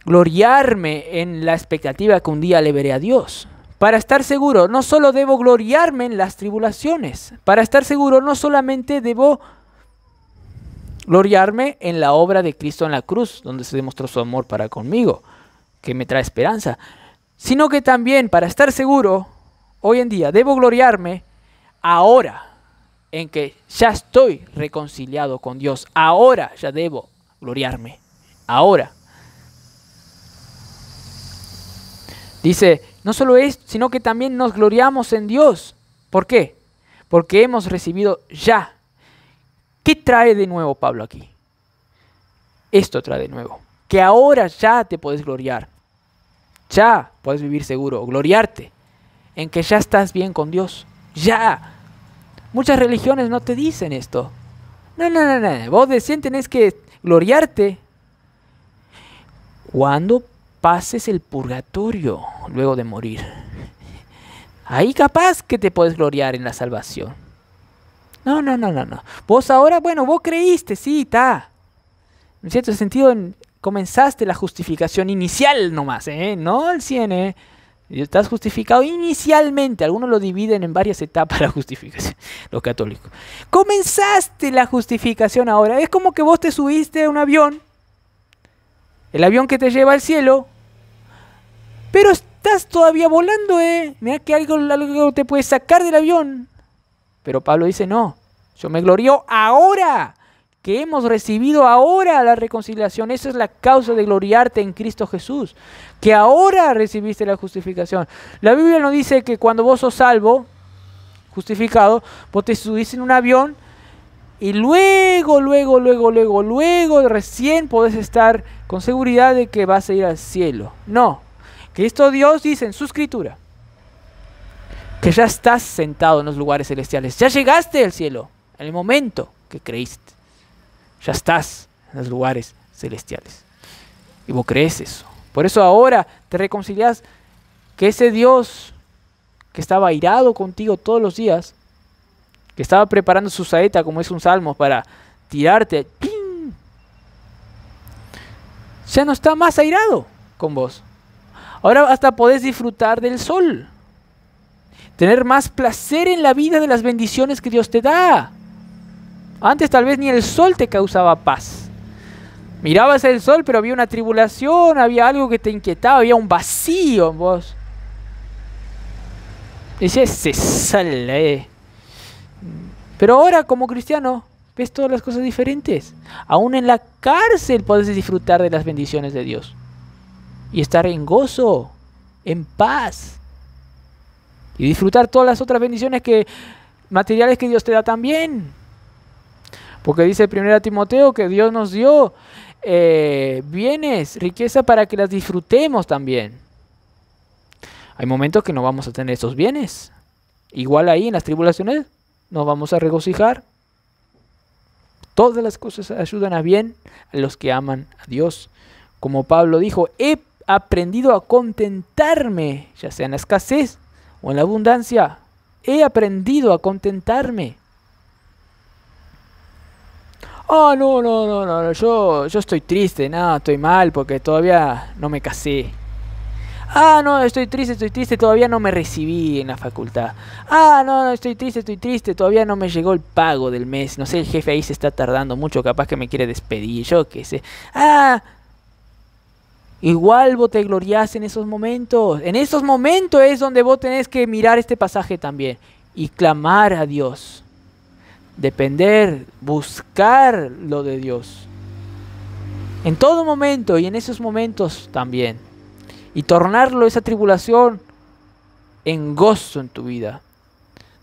S1: gloriarme en la expectativa que un día le veré a Dios. Para estar seguro, no solo debo gloriarme en las tribulaciones. Para estar seguro, no solamente debo gloriarme en la obra de Cristo en la cruz, donde se demostró su amor para conmigo, que me trae esperanza, sino que también, para estar seguro, hoy en día debo gloriarme ahora, en que ya estoy reconciliado con Dios. Ahora ya debo gloriarme. Ahora. Dice, no solo esto, sino que también nos gloriamos en Dios. ¿Por qué? Porque hemos recibido ya. ¿Qué trae de nuevo Pablo aquí? Esto trae de nuevo. Que ahora ya te puedes gloriar. Ya puedes vivir seguro, gloriarte en que ya estás bien con Dios. Ya. Muchas religiones no te dicen esto. No. Vos recién tenés que gloriarte cuando pases el purgatorio luego de morir. Ahí capaz que te puedes gloriar en la salvación. No. Vos ahora, bueno, vos creíste, sí, está. En cierto sentido, comenzaste la justificación inicial nomás, no el 100, Estás justificado inicialmente. Algunos lo dividen en varias etapas la justificación, los católicos. Comenzaste la justificación ahora. Es como que vos te subiste a un avión el avión que te lleva al cielo, pero estás todavía volando, Mira que algo te puede sacar del avión. Pero Pablo dice, no, yo me glorío ahora, que hemos recibido ahora la reconciliación. Esa es la causa de gloriarte en Cristo Jesús, que ahora recibiste la justificación. La Biblia no dice que cuando vos sos salvo, justificado, vos te subís en un avión y luego recién podés estar con seguridad de que vas a ir al cielo. No, Cristo Dios dice en su escritura que ya estás sentado en los lugares celestiales, ya llegaste al cielo en el momento que creíste, ya estás en los lugares celestiales y vos crees eso. Por eso ahora te reconcilias, que ese Dios que estaba airado contigo todos los días, que estaba preparando su saeta, como es un salmo, para tirarte, ¡ping!, ya no está más airado con vos. Ahora hasta podés disfrutar del sol, tener más placer en la vida de las bendiciones que Dios te da. Antes tal vez ni el sol te causaba paz. Mirabas el sol, pero había una tribulación, había algo que te inquietaba, había un vacío en vos. Decías, se sale. Pero ahora como cristiano ves todas las cosas diferentes. Aún en la cárcel puedes disfrutar de las bendiciones de Dios y estar en gozo, en paz, y disfrutar todas las otras bendiciones materiales que Dios te da también. Porque dice 1 Timoteo que Dios nos dio bienes, riqueza, para que las disfrutemos también. Hay momentos que no vamos a tener esos bienes. Igual ahí en las tribulaciones nos vamos a regocijar. Todas las cosas ayudan a bien a los que aman a Dios. Como Pablo dijo, he aprendido a contentarme, ya sea en la escasez o en la abundancia. He aprendido a contentarme. Oh, no, yo estoy triste, no, estoy mal porque todavía no me casé. Ah, no, estoy triste, todavía no me recibí en la facultad. Ah, no, estoy triste, todavía no me llegó el pago del mes. No sé, el jefe ahí se está tardando mucho, capaz que me quiere despedir, yo qué sé. Ah, igual vos te gloriás en esos momentos. En esos momentos es donde vos tenés que mirar este pasaje también y clamar a Dios. Depender, buscar lo de Dios. En todo momento y en esos momentos también. Y tornarlo, esa tribulación, en gozo en tu vida.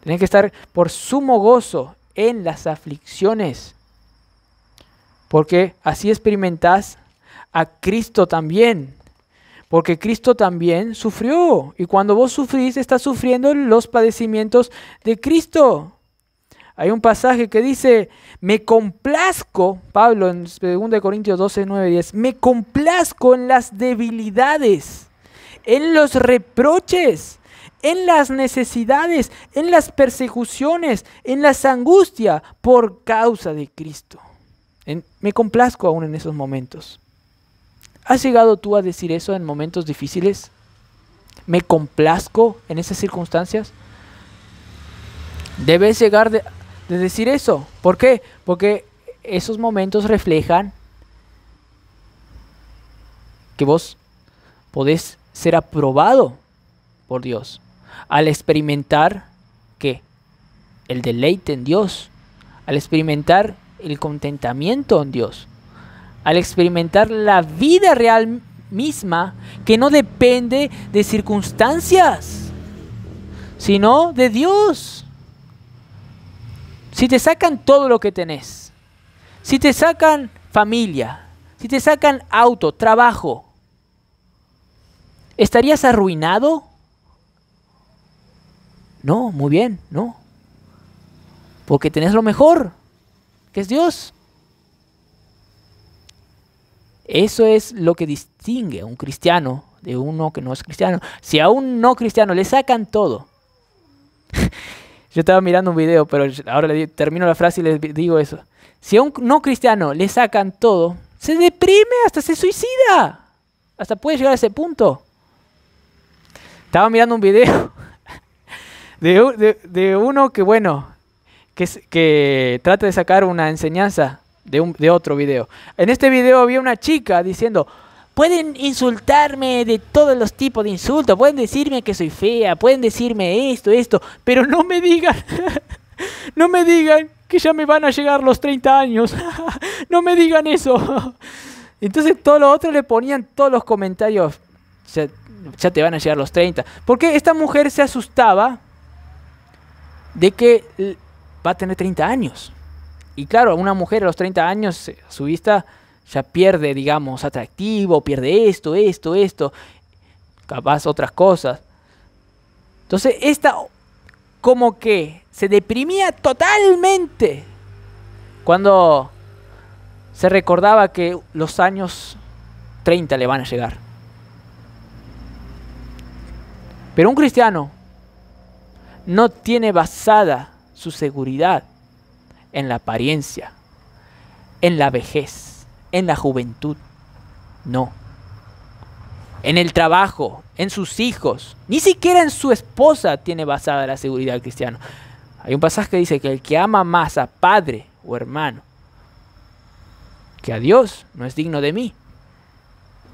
S1: Tienes que estar por sumo gozo en las aflicciones. Porque así experimentás a Cristo también. Porque Cristo también sufrió. Y cuando vos sufrís, estás sufriendo los padecimientos de Cristo. Hay un pasaje que dice, me complazco, Pablo en 2 Corintios 12, 9, 10, me complazco en las debilidades, en los reproches, en las necesidades, en las persecuciones, en las angustias por causa de Cristo. Me complazco aún en esos momentos. ¿Has llegado tú a decir eso en momentos difíciles? ¿Me complazco en esas circunstancias? Debes llegar de decir eso. ¿Por qué? Porque esos momentos reflejan que vos podés ser aprobado por Dios al experimentar ¿qué? El deleite en Dios, al experimentar el contentamiento en Dios, al experimentar la vida real misma que no depende de circunstancias, sino de Dios. Si te sacan todo lo que tenés, si te sacan familia, si te sacan auto, trabajo, ¿estarías arruinado? No, muy bien, no. Porque tenés lo mejor, que es Dios. Eso es lo que distingue a un cristiano de uno que no es cristiano. Si a un no cristiano le sacan todo. Yo estaba mirando un video, pero ahora termino la frase y les digo eso. Si a un no cristiano le sacan todo, se deprime, hasta se suicida. Hasta puede llegar a ese punto. Estaba mirando un video de uno que, bueno, que trata de sacar una enseñanza de otro video. En este video había una chica diciendo, pueden insultarme de todos los tipos de insultos, pueden decirme que soy fea, pueden decirme esto, pero no me digan, no me digan que ya me van a llegar los 30 años, no me digan eso. Entonces todos los otros le ponían todos los comentarios, ya te van a llegar los 30. Porque esta mujer se asustaba de que va a tener 30 años. Y claro, una mujer a los 30 años, a su vista, ya pierde, digamos, atractivo, pierde esto, capaz otras cosas. Entonces esta como que se deprimía totalmente cuando se recordaba que los años 30 le van a llegar. Pero un cristiano no tiene basada su seguridad en la apariencia, en la vejez, en la juventud. No. En el trabajo, en sus hijos, ni siquiera en su esposa tiene basada la seguridad del cristiano. Hay un pasaje que dice que el que ama más a padre o hermano que a Dios no es digno de mí.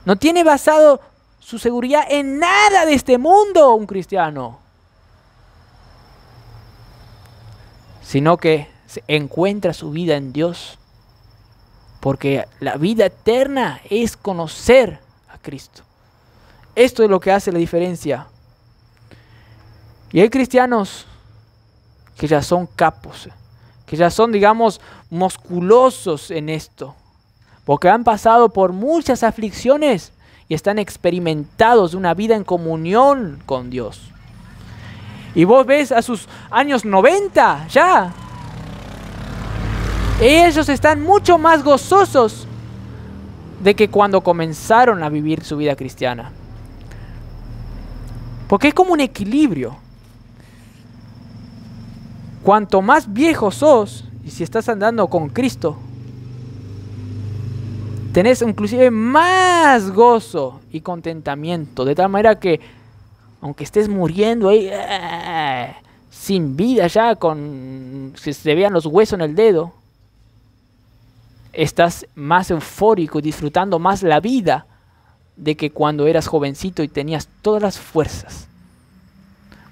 S1: No tiene basado su seguridad en nada de este mundo un cristiano, sino que encuentra su vida en Dios, porque la vida eterna es conocer a Cristo. Esto es lo que hace la diferencia. Y hay cristianos que ya son capos, que ya son, digamos, musculosos en esto, porque han pasado por muchas aflicciones y están experimentados de una vida en comunión con Dios. Y vos ves a sus años 90 ya, ellos están mucho más gozosos de que cuando comenzaron a vivir su vida cristiana. Porque es como un equilibrio. Cuanto más viejo sos, y si estás andando con Cristo, tenés inclusive más gozo y contentamiento, de tal manera que aunque estés muriendo ahí sin vida ya, con que se vean los huesos en el dedo, estás más eufórico y disfrutando más la vida de que cuando eras jovencito y tenías todas las fuerzas.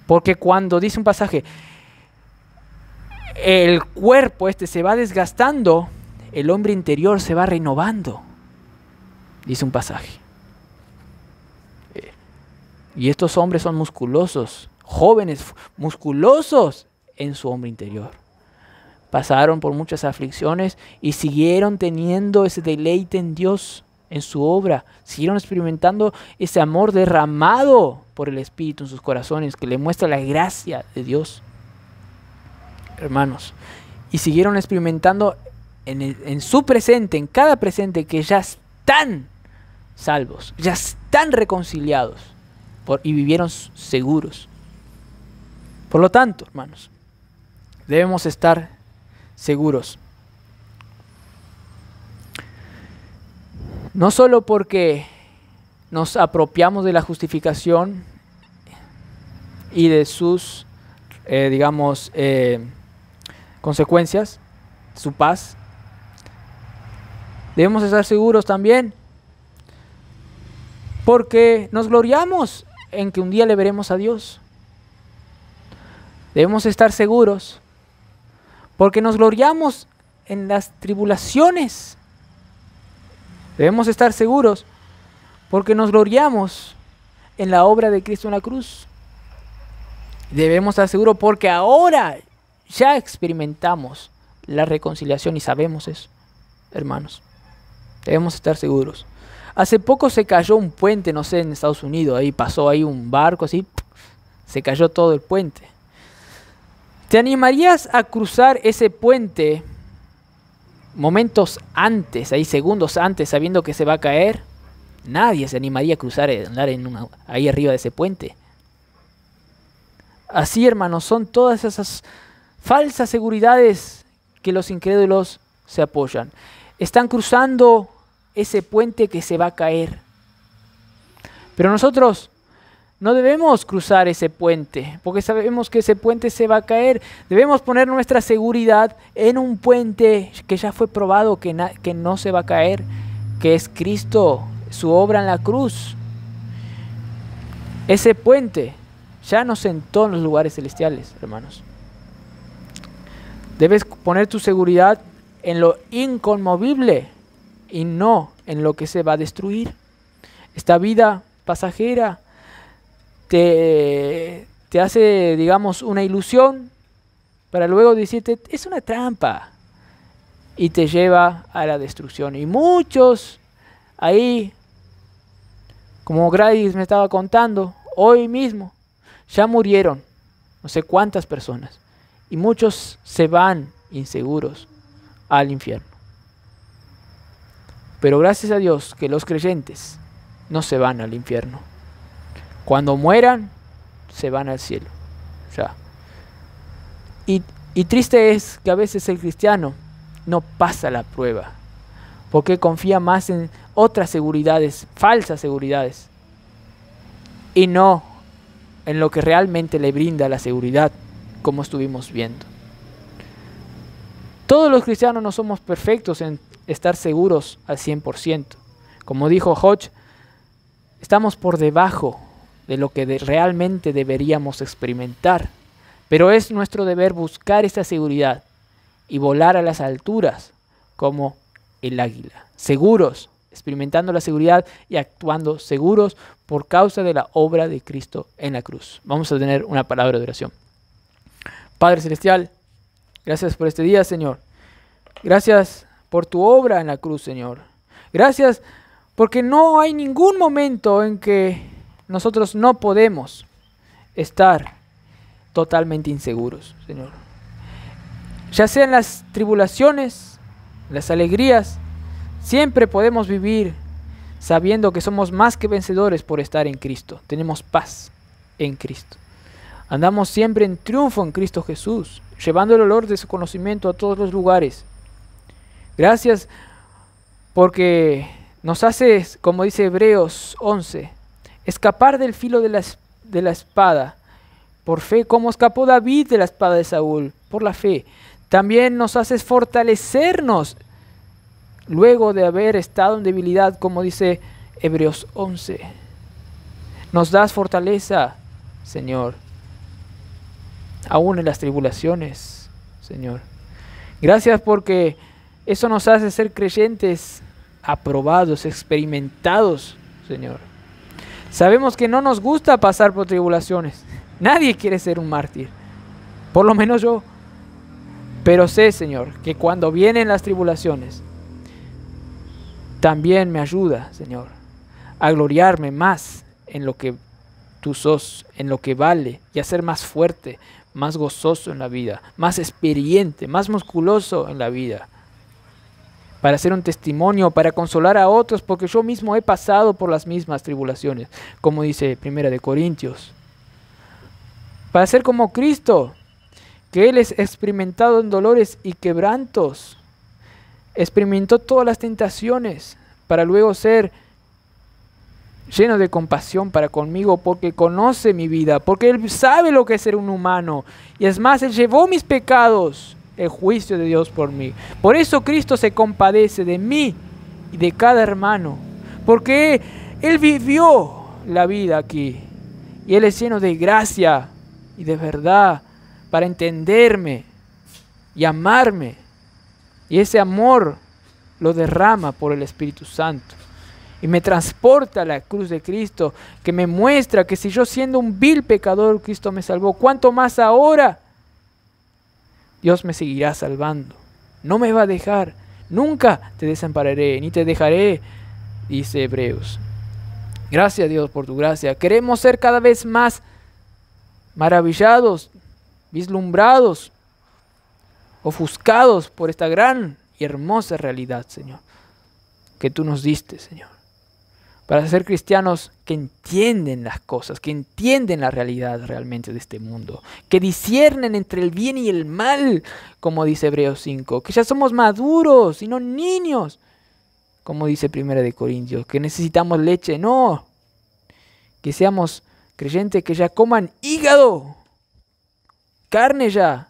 S1: Porque cuando dice un pasaje, el cuerpo se va desgastando, el hombre interior se va renovando, dice un pasaje. Y estos hombres son musculosos, jóvenes, musculosos en su hombre interior. Pasaron por muchas aflicciones y siguieron teniendo ese deleite en Dios, en su obra. Siguieron experimentando ese amor derramado por el Espíritu en sus corazones, que le muestra la gracia de Dios, hermanos. Y siguieron experimentando en su presente, en cada presente, que ya están salvos, ya están reconciliados y vivieron seguros. Por lo tanto, hermanos, debemos estar seguros. No solo porque nos apropiamos de la justificación y de sus, consecuencias, su paz. Debemos estar seguros también porque nos gloriamos en que un día le veremos a Dios. Debemos estar seguros porque nos gloriamos en las tribulaciones. Debemos estar seguros porque nos gloriamos en la obra de Cristo en la cruz. Debemos estar seguros porque ahora ya experimentamos la reconciliación y sabemos eso, hermanos. Debemos estar seguros. Hace poco se cayó un puente, no sé, en Estados Unidos. Ahí pasó ahí un barco así, se cayó todo el puente. ¿Te animarías a cruzar ese puente momentos antes, ahí segundos antes, sabiendo que se va a caer? Nadie se animaría a cruzar, andar ahí arriba de ese puente. Así, hermanos, son todas esas falsas seguridades que los incrédulos se apoyan. Están cruzando ese puente que se va a caer. Pero nosotros no debemos cruzar ese puente, porque sabemos que ese puente se va a caer. Debemos poner nuestra seguridad en un puente que ya fue probado que no se va a caer, que es Cristo, su obra en la cruz. Ese puente ya nos sentó en los lugares celestiales, hermanos. Debes poner tu seguridad en lo inconmovible y no en lo que se va a destruir. Esta vida pasajera te hace, digamos, una ilusión para luego decirte, es una trampa, y te lleva a la destrucción. Y muchos ahí, como Gladys me estaba contando, hoy mismo ya murieron no sé cuántas personas, y muchos se van inseguros al infierno. Pero gracias a Dios que los creyentes no se van al infierno. Cuando mueran, se van al cielo. Ya. Y triste es que a veces el cristiano no pasa la prueba, porque confía más en otras seguridades, falsas seguridades, y no en lo que realmente le brinda la seguridad, como estuvimos viendo. Todos los cristianos no somos perfectos en estar seguros al 100%. Como dijo Hodge, estamos por debajo de lo que realmente deberíamos experimentar. Pero es nuestro deber buscar esta seguridad y volar a las alturas como el águila. Seguros, experimentando la seguridad y actuando seguros por causa de la obra de Cristo en la cruz. Vamos a tener una palabra de oración. Padre Celestial, gracias por este día, Señor. Gracias por tu obra en la cruz, Señor. Gracias porque no hay ningún momento en que nosotros no podemos estar totalmente inseguros, Señor. Ya sean las tribulaciones, las alegrías, siempre podemos vivir sabiendo que somos más que vencedores por estar en Cristo. Tenemos paz en Cristo. Andamos siempre en triunfo en Cristo Jesús, llevando el olor de su conocimiento a todos los lugares. Gracias porque nos haces, como dice Hebreos 11, escapar del filo de la espada por fe, como escapó David de la espada de Saúl, por la fe. También nos haces fortalecernos luego de haber estado en debilidad, como dice Hebreos 11. Nos das fortaleza, Señor, aún en las tribulaciones, Señor. Gracias porque eso nos hace ser creyentes aprobados, experimentados, Señor. Sabemos que no nos gusta pasar por tribulaciones. Nadie quiere ser un mártir, por lo menos yo. Pero sé, Señor, que cuando vienen las tribulaciones, también me ayuda, Señor, a gloriarme más en lo que tú sos, en lo que vale, y a ser más fuerte, más gozoso en la vida, más experiente, más musculoso en la vida, para ser un testimonio, para consolar a otros, porque yo mismo he pasado por las mismas tribulaciones, como dice 1 Corintios. Para ser como Cristo, que Él es experimentado en dolores y quebrantos, experimentó todas las tentaciones, para luego ser lleno de compasión para conmigo, porque conoce mi vida, porque Él sabe lo que es ser un humano, y es más, Él llevó mis pecados, el juicio de Dios por mí. Por eso Cristo se compadece de mí y de cada hermano, porque Él vivió la vida aquí, y Él es lleno de gracia y de verdad para entenderme y amarme, y ese amor lo derrama por el Espíritu Santo y me transporta a la cruz de Cristo, que me muestra que si yo siendo un vil pecador Cristo me salvó, ¿cuánto más ahora? Dios me seguirá salvando, no me va a dejar, nunca te desampararé ni te dejaré, dice Hebreos. Gracias, Dios, por tu gracia. Queremos ser cada vez más maravillados, vislumbrados, ofuscados por esta gran y hermosa realidad, Señor, que tú nos diste, Señor, para ser cristianos que entienden las cosas, que entienden la realidad realmente de este mundo, que disciernen entre el bien y el mal, como dice Hebreos 5, que ya somos maduros y no niños, como dice 1 Corintios, que necesitamos leche, no, que seamos creyentes que ya coman hígado, carne ya.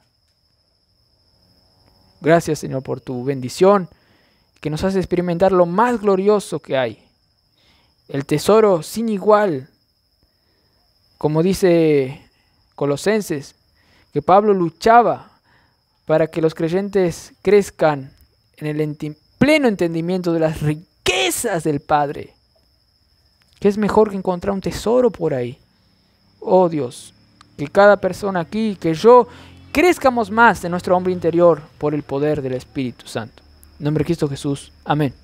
S1: Gracias, Señor, por tu bendición, que nos hace experimentar lo más glorioso que hay, el tesoro sin igual. Como dice Colosenses, que Pablo luchaba para que los creyentes crezcan en el pleno entendimiento de las riquezas del Padre. ¿Qué es mejor que encontrar un tesoro por ahí? Oh Dios, que cada persona aquí, que yo, crezcamos más en nuestro hombre interior por el poder del Espíritu Santo. En nombre de Cristo Jesús. Amén.